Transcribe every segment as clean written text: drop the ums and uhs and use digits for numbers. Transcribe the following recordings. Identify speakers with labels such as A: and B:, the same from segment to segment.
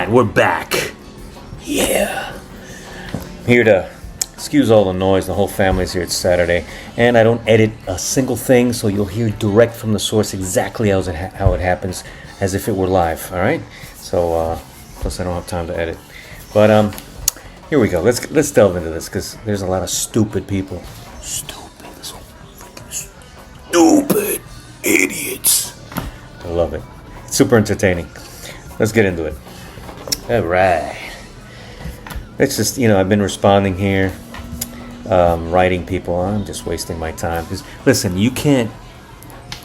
A: right, we're back. Yeah. Here to excuse all the noise. The whole family's here. It's Saturday. And I don't edit a single thing, so you'll hear direct from the source exactly how it happens, as if it were live, all right? So, plus I don't have time to edit. But here we go. Let's delve into this, because there's a lot of stupid people. Stupid idiots. I love it. It's super entertaining. Let's get into it. All right. It's just, I've been responding here, writing people. I'm just wasting my time. Because, listen, you can't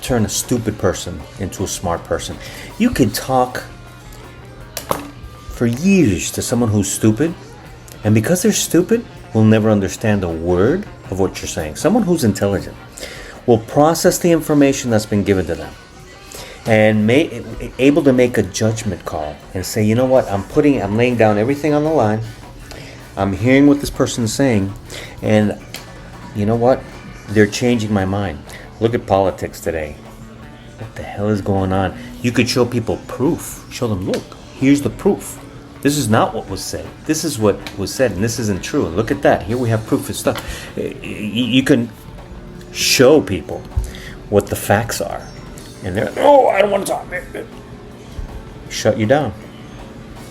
A: turn a stupid person into a smart person. You can talk for years to someone who's stupid, and because they're stupid, will never understand a word of what you're saying. Someone who's intelligent will process the information that's been given to them and able to make a judgment call and say, you know what, I'm laying down everything on the line. I'm hearing what this person's saying, and you know what? They're changing my mind. Look at politics today. What the hell is going on? You could show people proof. Show them, look, here's the proof. This is not what was said. This is what was said, and this isn't true. And look at that. Here we have proof of stuff. You can show people what the facts are, and they're like, oh, I don't want to talk. Shut you down.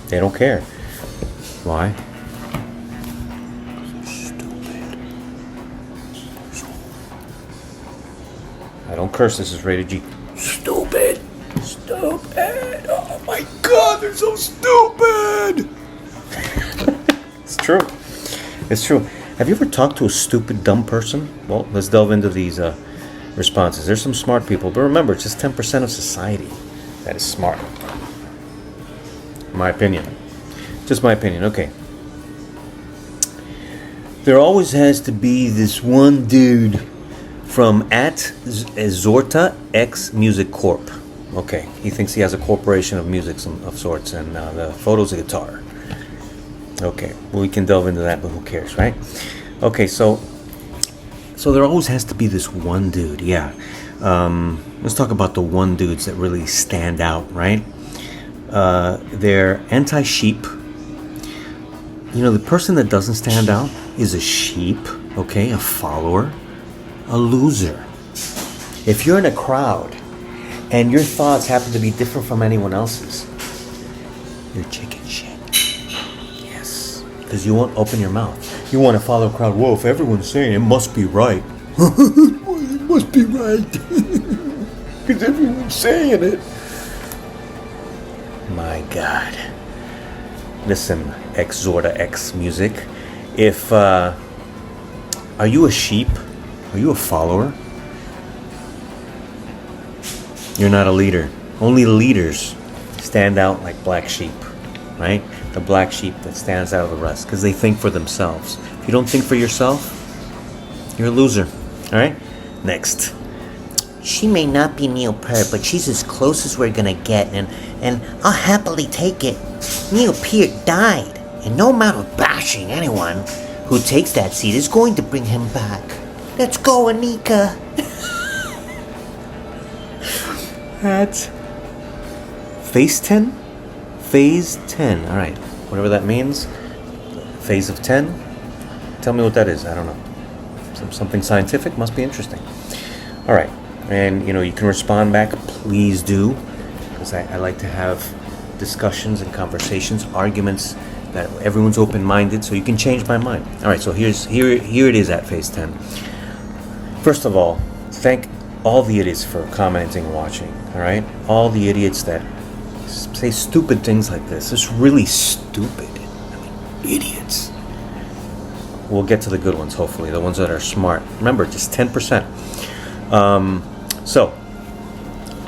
A: They don't care. Why? I don't curse. This is rated G. Stupid. Oh my God, they're so stupid. It's true. It's true. Have you ever talked to a stupid, dumb person? Well, let's delve into these responses. There's some smart people, but remember, it's just 10% of society that is smart. My opinion. Just my opinion. Okay. There always has to be this one dude from @Zorta X Music Corp. Okay, he thinks he has a corporation of music of sorts, and the photo's a guitar. Okay, well, we can delve into that, but who cares, right? Okay, so there always has to be this one dude, yeah. Let's talk about the one dudes that really stand out, right? They're anti-sheep. The person that doesn't stand out is a sheep, okay, a follower, a loser. If you're in a crowd and your thoughts happen to be different from anyone else's, you're chicken shit. Yes, because you won't open your mouth. You want to follow a crowd. Whoa, if everyone's saying it, must be right. It must be right. Because everyone's saying it. My God. Listen, Zorta X Music. Are you a sheep? Are you a follower? You're not a leader. Only leaders stand out like black sheep, right? The black sheep that stands out of the rest because they think for themselves. If you don't think for yourself, you're a loser, all right? Next.
B: She may not be Neil Peart, but she's as close as we're gonna get, and I'll happily take it. Neil Peart died, and no amount of bashing anyone who takes that seat is going to bring him back. Let's go, Anika.
A: That's Phase 10? Phase 10. All right. Whatever that means. Phase of 10. Tell me what that is. I don't know. Something scientific? Must be interesting. All right. And, you can respond back. Please do. Because I like to have discussions and conversations, arguments that everyone's open-minded, so you can change my mind. All right. So here it is at Phase 10. First of all, thank all the idiots for commenting and watching, all right? All the idiots that say stupid things like this. It's really stupid. Idiots. We'll get to the good ones, hopefully, the ones that are smart. Remember, just 10%. So,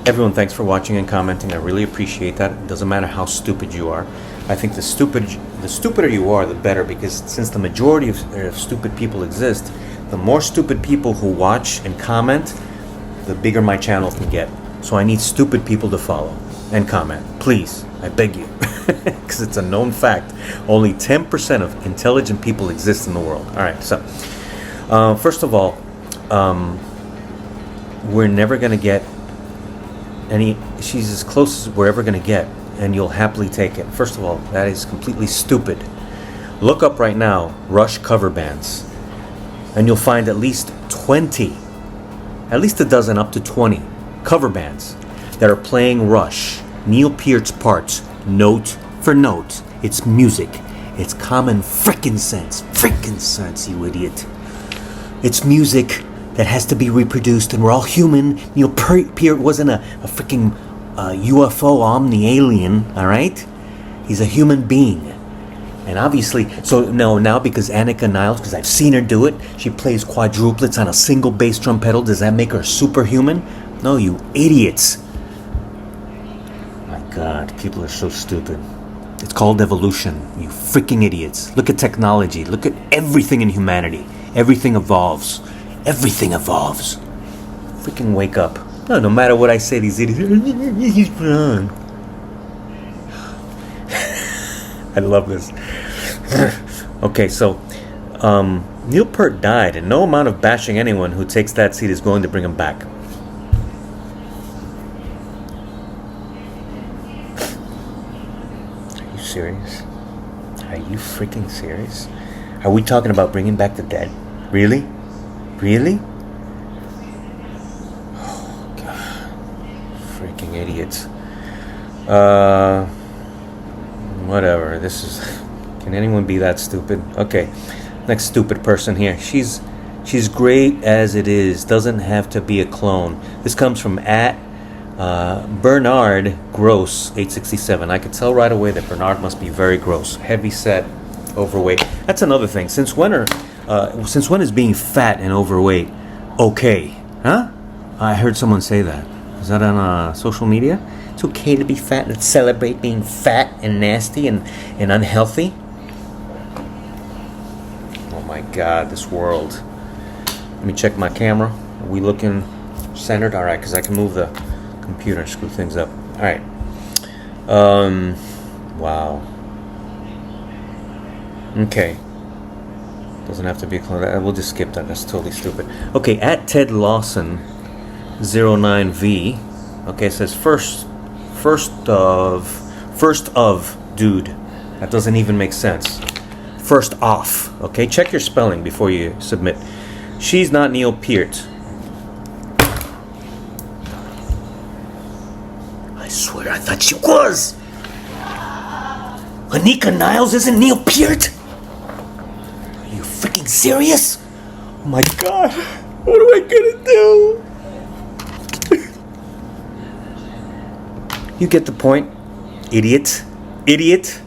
A: everyone, thanks for watching and commenting. I really appreciate that. It doesn't matter how stupid you are. I think the stupider you are, the better, because since the majority of stupid people exist, the more stupid people who watch and comment, the bigger my channel can get. So I need stupid people to follow and comment. Please, I beg you. Because it's a known fact. Only 10% of intelligent people exist in the world. All right, so first of all, we're never going to get any... She's as close as we're ever going to get. and you'll happily take it. First of all, that is completely stupid. Look up right now, Rush cover bands, and you'll find at least 20, at least a dozen up to 20 cover bands that are playing Rush, Neil Peart's parts, note for note. It's music. It's common frickin' sense. Frickin' sense, you idiot. It's music that has to be reproduced, and we're all human. Neil Peart wasn't a freaking UFO omni-alien, all right? He's a human being. And obviously, so no, now because Anika Niles, because I've seen her do it, she plays quadruplets on a single bass drum pedal. Does that make her superhuman? No, you idiots. My God, people are so stupid. It's called evolution, you freaking idiots. Look at technology. Look at everything in humanity. Everything evolves. Everything evolves. Freaking wake up. No matter what I say, these idiots, he's wrong. I love this. Okay, so Neil Peart died, and no amount of bashing anyone who takes that seat is going to bring him back. Are you serious? Are you freaking serious? Are we talking about bringing back the dead? Really? Really? Oh, God. Freaking idiots. Whatever. This is... Can anyone be that stupid? Okay. Next stupid person here. She's great as it is. Doesn't have to be a clone. This comes from Bernard Gross 867. I could tell right away that Bernard must be very gross. Heavy set, overweight. That's another thing. Since when is being fat and overweight okay? Huh? I heard someone say that. Is that on social media? It's okay to be fat and celebrate being fat and nasty and unhealthy. Oh my God, this world. Let me check my camera. Are we looking centered? All right, because I can move the computer and screw things up. All right. Wow. Okay. Doesn't have to be a clone. We'll just skip that. That's totally stupid. Okay, at Ted Lawson 09V. Okay, it says first of dude. That doesn't even make sense. First off. Okay, check your spelling before you submit. She's not Neil Peart. I swear I thought she was. Anika Niles isn't Neil Peart? Are you freaking serious? Oh my God. What am I gonna do? You get the point, idiot. Idiot.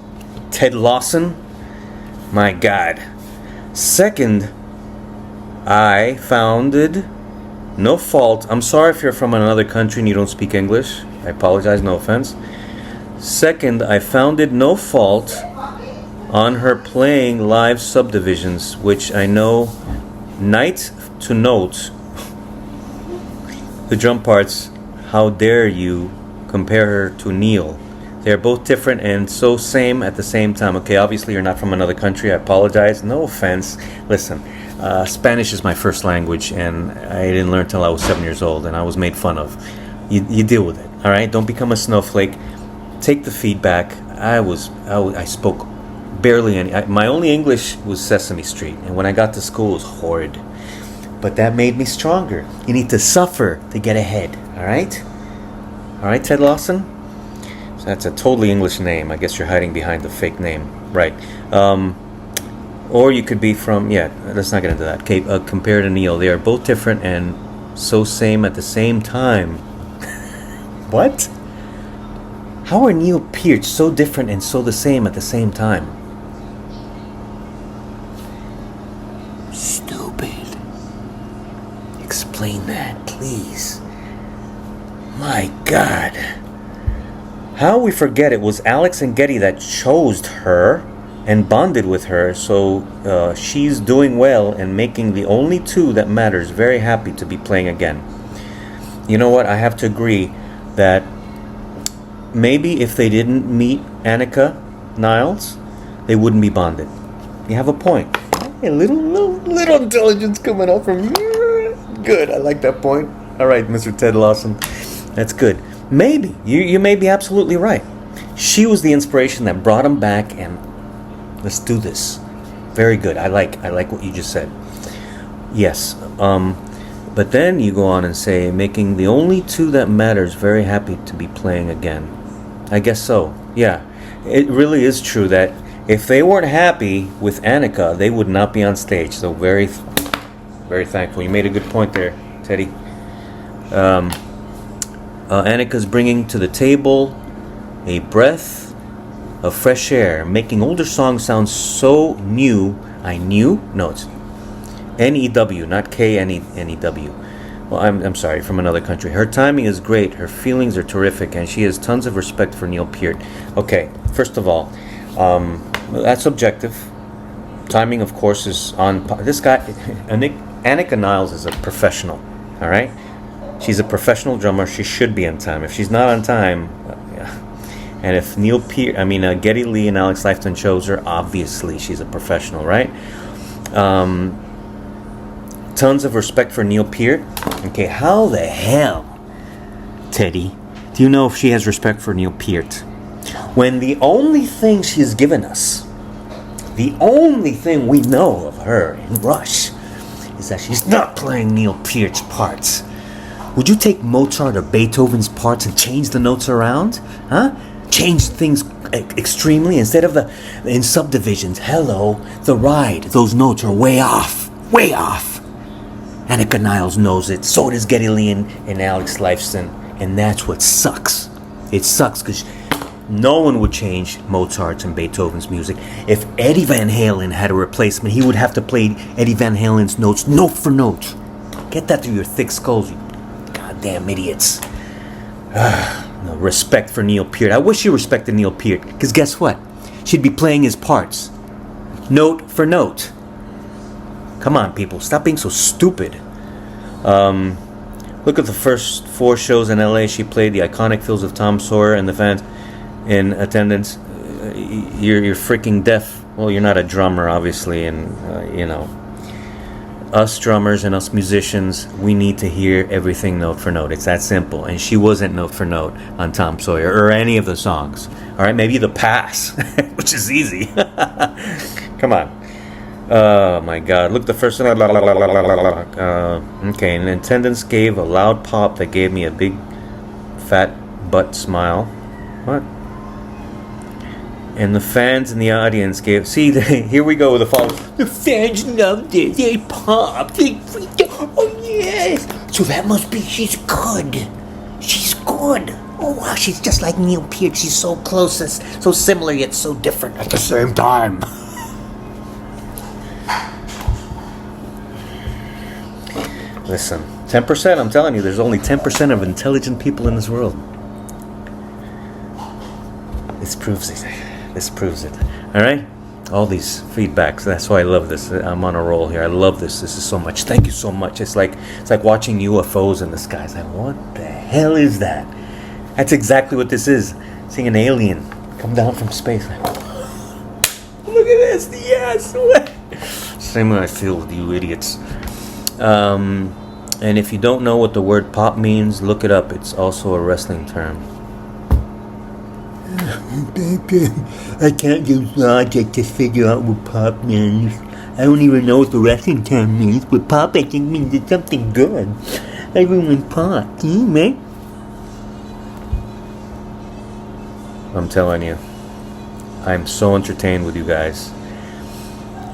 A: Ted Lawson. My God. Second, I founded no fault. I'm sorry if you're from another country and you don't speak English. I apologize, no offense. Second, I founded no fault on her playing live subdivisions, which I know night to note the drum parts. How dare you compare her to Neil? They're both different and so same at the same time. Okay, obviously you're not from another country. I apologize. No offense. Listen, Spanish is my first language, and I didn't learn till I was 7 years old, and I was made fun of. You deal with it, all right? Don't become a snowflake. Take the feedback. I spoke barely any. My only English was Sesame Street, and when I got to school, it was horrid. But that made me stronger. You need to suffer to get ahead, all right? All right, Ted Lawson? So that's a totally English name. I guess you're hiding behind the fake name. Right. Or you could be from... Yeah, let's not get into that. Okay, compare to Neil. They are both different and so same at the same time. What? How are Neil Peart so different and so the same at the same time? Stupid. Explain that, please. My God. How we forget it was Alex and Getty that chose her and bonded with her, so she's doing well and making the only two that matters very happy to be playing again. You know what? I have to agree that maybe if they didn't meet Anika Niles, they wouldn't be bonded. You have a point. A little intelligence coming out from you. Good. I like that point. All right, Mr. Ted Lawson. That's good. Maybe. You may be absolutely right. She was the inspiration that brought him back, and let's do this. Very good. I like what you just said. Yes. But then you go on and say, making the only two that matters, very happy to be playing again. I guess so. Yeah. It really is true that if they weren't happy with Anika, they would not be on stage. So very, very thankful. You made a good point there, Teddy. Anika's bringing to the table a breath of fresh air, making older songs sound so new. No, it's N-E-W, not K-N-E-W. Well, I'm sorry, from another country. Her timing is great, her feelings are terrific, and she has tons of respect for Neil Peart. Okay, first of all, that's subjective. Timing, of course, is on... This guy, Anika Niles is a professional, all right? She's a professional drummer. She should be on time. If she's not on time... And if Geddy Lee and Alex Lifeson chose her, obviously she's a professional, right? Tons of respect for Neil Peart. Okay, how the hell, Teddy, do you know if she has respect for Neil Peart? When the only thing she has given us, the only thing we know of her in Rush, is that she's not playing Neil Peart's parts. Would you take Mozart or Beethoven's parts and change the notes around? Huh? Change things extremely instead of in subdivisions. Hello, the ride. Those notes are way off. Way off. Anika Niles knows it. So does Geddy Lee and Alex Lifeson. And that's what sucks. It sucks because no one would change Mozart's and Beethoven's music. If Eddie Van Halen had a replacement, he would have to play Eddie Van Halen's notes note for note. Get that through your thick skulls, you goddamn idiots. No respect for Neil Peart. I wish you respected Neil Peart, because guess what? She'd be playing his parts, note for note. Come on, people, stop being so stupid. Look at the first 4 shows in LA. She played the iconic fills of Tom Sawyer and the fans in attendance. You're freaking deaf. Well, you're not a drummer, obviously, and us drummers and us musicians, we need to hear everything note for note. It's that simple. And she wasn't note for note on Tom Sawyer or any of the songs. All right, maybe the pass, which is easy. Come on. Oh my God! Look, the first one. Okay, and attendance gave a loud pop that gave me a big, fat butt smile. What? And the fans in the audience gave... See, here we go with the follow. The fans loved it. They popped. They freaked out. Oh, yes.
B: So that must be she's good. She's good. Oh, wow, she's just like Neil Peart. She's so close, so similar yet so different at the same time.
A: Listen, 10%, I'm telling you, there's only 10% of intelligent people in this world. This proves it. This proves it. All right? All these feedbacks. That's why I love this. I'm on a roll here. I love this. This is so much. Thank you so much. It's like watching UFOs in the sky. It's like, what the hell is that? That's exactly what this is. Seeing an alien come down from space. Like, look at this. Yes. Same way I feel with you idiots. And if you don't know what the word pop means, look it up. It's also a wrestling term.
B: I can't use logic to figure out what pop means. I don't even know what the wrestling term means, but pop I think means it's something good. Everyone pop, man.
A: I'm telling you, I'm so entertained with you guys.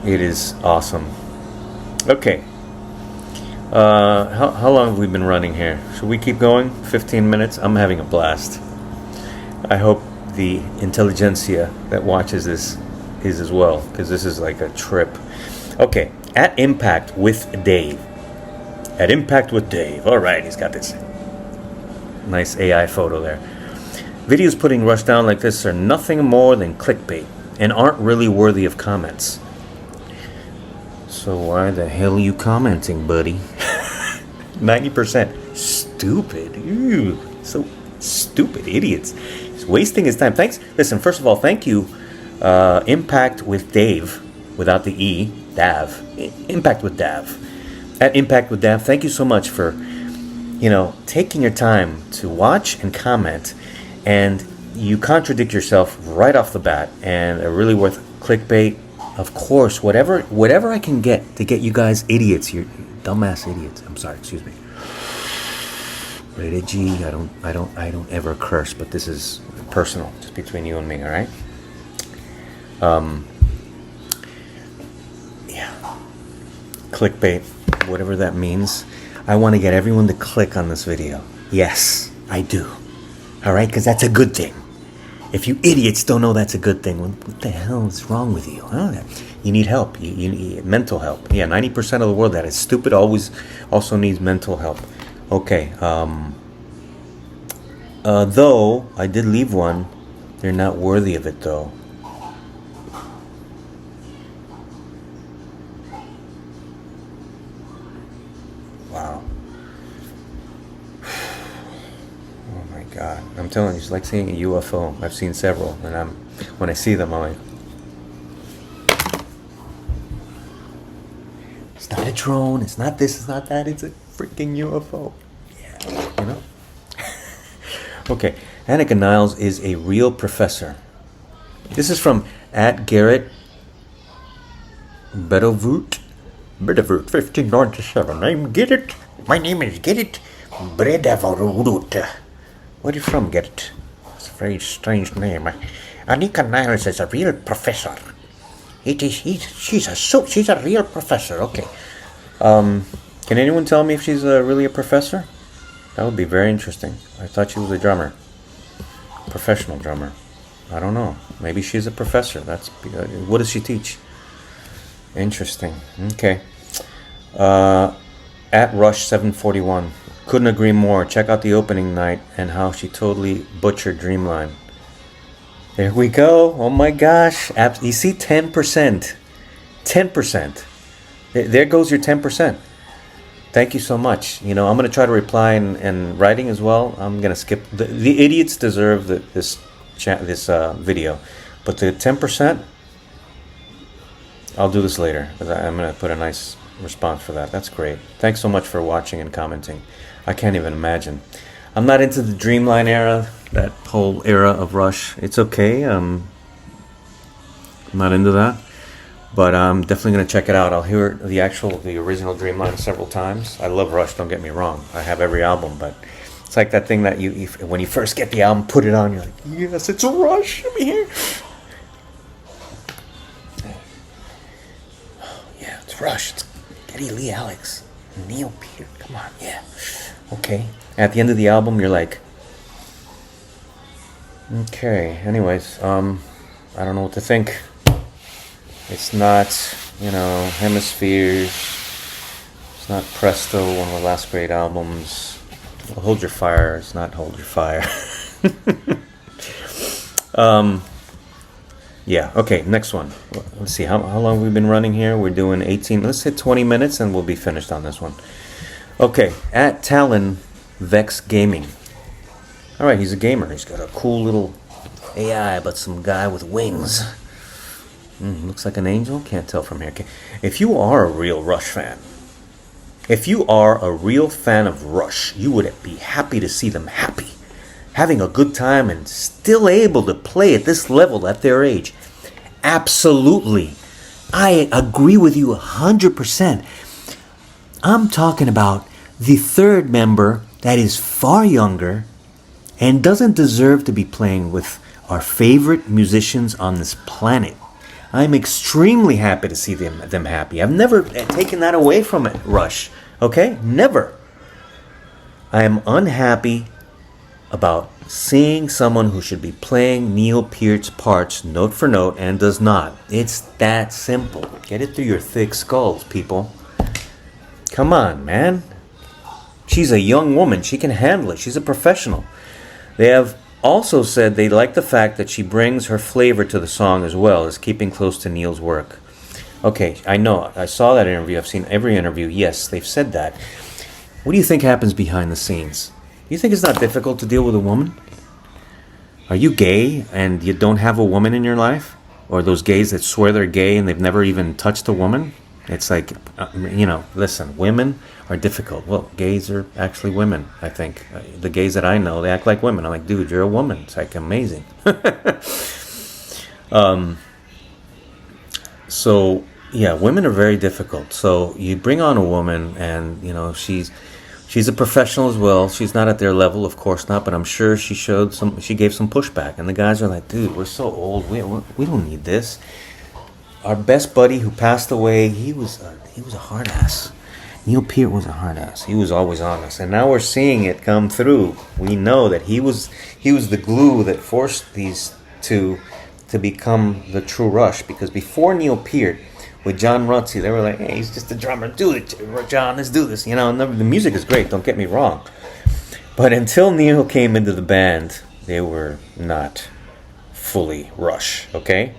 A: It is awesome. Okay. How long have we been running here? Should we keep going? 15 minutes? I'm having a blast. I hope the intelligentsia that watches this is as well, because this is like a trip. Okay, at Impact with Dave. At Impact with Dave. All right, he's got this nice AI photo there. Videos putting Rush down like this are nothing more than clickbait and aren't really worthy of comments. So why the hell are you commenting, buddy? 90% stupid. Ew, so stupid idiots. He's wasting his time. Thanks. Listen, first of all, thank you, Impact with Dave, without the E, Dav. Impact with Dav. At Impact with Dav, thank you so much for, taking your time to watch and comment and you contradict yourself right off the bat, and are really worth clickbait. Of course, whatever I can get to get you guys idiots, you dumbass idiots. I'm sorry, excuse me. Rated G. I don't ever curse, but this is personal, just between you and me. All right. Yeah. Clickbait, whatever that means. I want to get everyone to click on this video. Yes, I do. All right, because that's a good thing. If you idiots don't know that's a good thing, what the hell is wrong with you? Huh? You need help. You need mental help. Yeah, 90% of the world that is stupid also needs mental help. Okay. Though I did leave one, they're not worthy of it though. Wow. Oh my God. I'm telling you, it's like seeing a UFO. I've seen several, and when I see them, I'm like, it's not a drone, it's not this, it's not that, it's a freaking UFO. Yeah, you know? Okay, Anika Niles is a real professor. This is from @Garrett Bedovroot 1597. My name is Gerrit Bedovroot. Where are you from, Gerrit? It's a very strange name. Anika Niles is a real professor. She's a real professor. Okay. Can anyone tell me if she's really a professor? That would be very interesting. I thought she was a drummer. Professional drummer. I don't know. Maybe she's a professor. What does she teach? Interesting. Okay. @Rush741. Couldn't agree more. Check out the opening night and how she totally butchered Dreamline. There we go. Oh my gosh. You see, 10%. 10%. There goes your 10%. Thank you so much. I'm going to try to reply in writing as well. I'm going to skip. The idiots deserve this video. But the 10%, I'll do this later. I'm going to put a nice response for that. That's great. Thanks so much for watching and commenting. I can't even imagine. I'm not into the Dreamline era, that whole era of Rush. It's okay. I'm not into that. But I'm definitely going to check it out. I'll hear the original Dreamline several times. I love Rush, don't get me wrong. I have every album, but it's like that thing that when you first get the album, put it on, you're like, yes, it's Rush. Let me hear. Yeah, it's Rush. It's Geddy Lee Alex, Neil Peart. Come on, yeah. Okay. At the end of the album, you're like, okay. Anyways, I don't know what to think. It's not, Hemispheres. It's not Presto, one of the last great albums. Hold Your Fire. It's not Hold Your Fire. Yeah, okay, next one. Let's see, how long have we been running here? We're doing 18. Let's hit 20 minutes and we'll be finished on this one. Okay, @Talon Vex Gaming. All right, he's a gamer. He's got a cool little AI, but some guy with wings. Looks like an angel. Can't tell from here. Okay. If you are a real Rush fan, if you are a real fan of Rush, you would be happy to see them happy, having a good time, and still able to play at this level at their age. Absolutely. I agree with you 100%. I'm talking about the third member that is far younger and doesn't deserve to be playing with our favorite musicians on this planet. I'm extremely happy to see them happy. I've never taken that away from it, Rush. Okay? Never. I am unhappy about seeing someone who should be playing Neil Peart's parts note for note and does not. It's that simple. Get it through your thick skulls, people. Come on, man. She's a young woman. She can handle it. She's a professional. They have also said they like the fact that she brings her flavor to the song as well as keeping close to Neil's work. Okay, I know. I saw that interview. I've seen every interview. Yes, they've said that. What do you think happens behind the scenes? Do you think it's not difficult to deal with a woman? Are you gay and you don't have a woman in your life? Or those gays that swear they're gay and they've never even touched a woman? It's like, listen, women are difficult. Well, gays are actually women, I think. The gays that I know, they act like women. I'm like, dude, you're a woman. It's like amazing. So, yeah, women are very difficult. So you bring on a woman and, she's a professional as well. She's not at their level, of course not, but I'm sure she gave some pushback. And the guys are like, dude, we're so old. We don't need this. Our best buddy who passed away, he was a hard ass. Neil Peart was a hard ass. He was always on us, and now we're seeing it come through. We know that he was the glue that forced these two to become the true Rush. Because before Neil Peart, with John Rutsey, they were like, "Hey, he's just a drummer. Do it, John. Let's do this." And the music is great. Don't get me wrong, but until Neil came into the band, they were not fully Rush. Okay.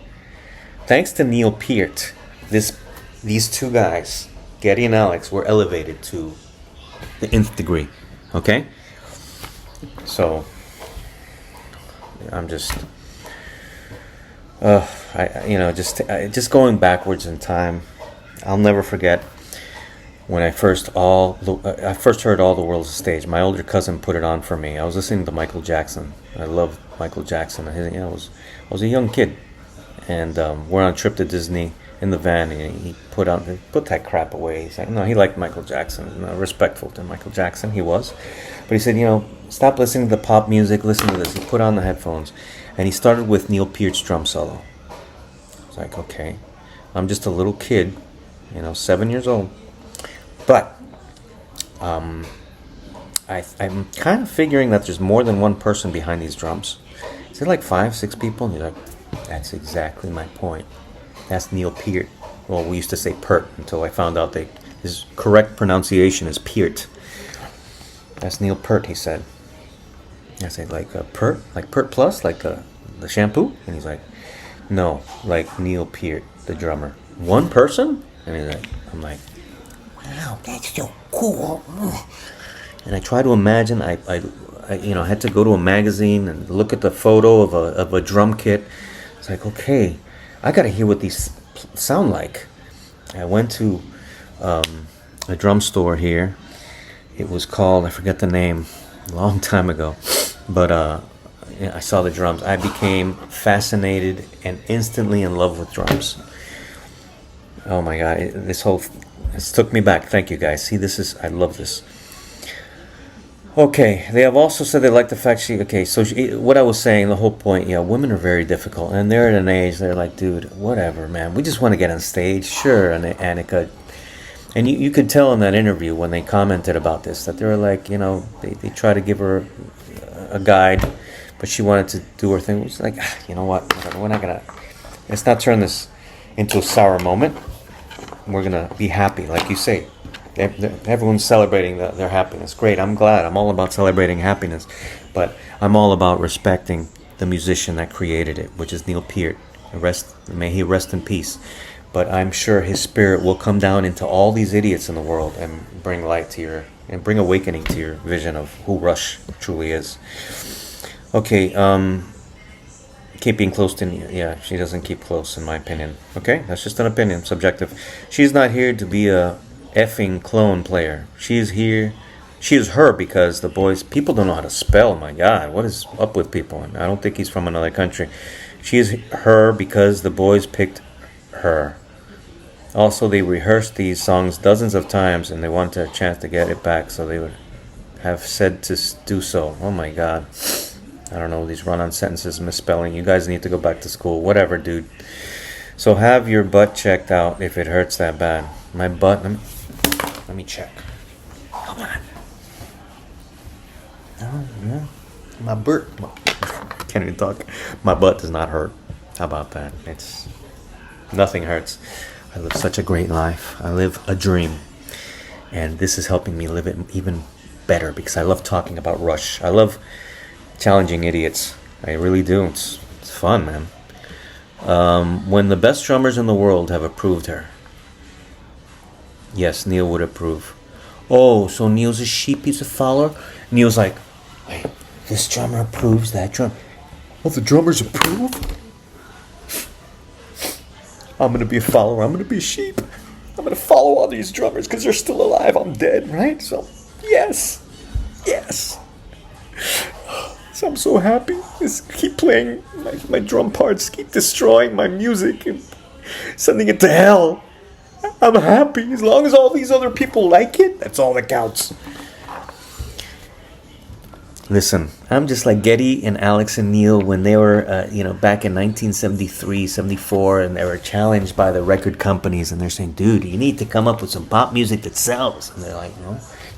A: Thanks to Neil Peart, these two guys, Geddy and Alex, were elevated to the nth degree. Okay? So, I'm just, just going backwards in time. I'll never forget when I first heard All the World's a Stage. My older cousin put it on for me. I was listening to Michael Jackson. I loved Michael Jackson. I was a young kid. And we're on a trip to Disney in the van, and he put that crap away. He's like, no, he liked Michael Jackson. Respectful to Michael Jackson, he was. But he said, stop listening to pop music, listen to this. He put on the headphones, and he started with Neil Peart's drum solo. I was like, okay, I'm just a little kid, 7 years old. But I'm kind of figuring that there's more than one person behind these drums. Is it like 5, 6 people? And he's like, that's exactly my point. That's Neil Peart. Well, we used to say Peart until I found out that his correct pronunciation is Peart. That's Neil Peart, he said. I said, like Peart? Like Peart Plus? Like the shampoo? And he's like, no, like Neil Peart, the drummer. One person? And I'm like, wow, that's so cool. And I try to imagine, I had to go to a magazine and look at the photo of a drum kit. It's like, okay, I got to hear what these sound like. I went to a drum store here. It was called, I forget the name, a long time ago. But I saw the drums. I became fascinated and instantly in love with drums. Oh my God, this took me back. Thank you guys. See, I love this. Okay, they have also said they like the fact what I was saying, the whole point, women are very difficult, and they're at an age, they're like, dude, whatever, man, we just want to get on stage, sure, and Anika, and you could tell in that interview when they commented about this, that they were like, they try to give her a guide, but she wanted to do her thing. It was like, you know what, we're not gonna, let's not turn this into a sour moment, we're gonna be happy, like you say. Everyone's celebrating their happiness. Great, I'm glad. I'm all about celebrating happiness. But I'm all about respecting the musician that created it, which is Neil Peart. May he rest in peace. But I'm sure his spirit will come down into all these idiots in the world and bring light to bring awakening to your vision of who Rush truly is. Okay, keeping close to Neil. Yeah, she doesn't keep close, in my opinion. Okay, that's just an opinion, subjective. She's not here to be a effing clone player. She is her because people don't know how to spell. My God, what is up with people? And I don't think he's from another country. She is her because the boys picked her. Also, they rehearsed these songs dozens of times and they wanted a chance to get it back, so they would have said to do so. Oh my God, I don't know, these run-on sentences, misspelling. You guys need to go back to school. Whatever, dude. So have your butt checked out if it hurts that bad. My butt, let me check. Hold on. Oh, yeah. My butt. Can't even talk. My butt does not hurt. How about that? Nothing hurts. I live such a great life. I live a dream. And this is helping me live it even better because I love talking about Rush. I love challenging idiots. I really do. It's fun, man. When the best drummers in the world have approved her. Yes, Neil would approve. Oh, so Neil's a sheep, he's a follower? Neil's like, wait, this drummer approves that drum. Oh, the drummers approve? I'm going to be a follower. I'm going to be a sheep. I'm I'm gonna follow all these drummers because they're still alive. I'm dead, right? So, yes. So I'm so happy. Just keep playing my drum parts, keep destroying my music and sending it to hell. I'm happy. As long as all these other people like it, that's all that counts. Listen, I'm just like Geddy and Alex and Neil when they were, back in 1973, 74, and they were challenged by the record companies, and they're saying, dude, you need to come up with some pop music that sells. And they're like,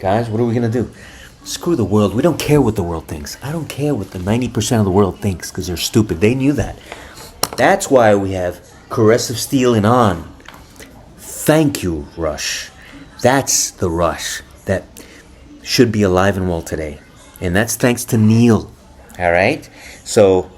A: guys, what are we going to do? Screw the world. We don't care what the world thinks. I don't care what the 90% of the world thinks because they're stupid. They knew that. That's why we have Caress of Steel and On. Thank you, Rush. That's the Rush that should be alive and well today. And that's thanks to Neil. All right? So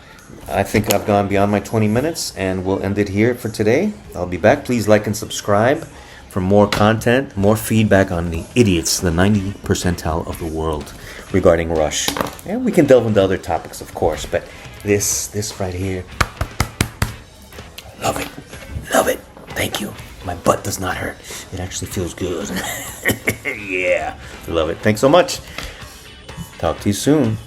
A: I think I've gone beyond my 20 minutes, and we'll end it here for today. I'll be back. Please like and subscribe for more content, more feedback on the idiots, the 90 percentile of the world regarding Rush. And we can delve into other topics, of course, but this right here, love it. Thank you. My butt does not hurt. It actually feels good. Yeah. Love it. Thanks so much. Talk to you soon.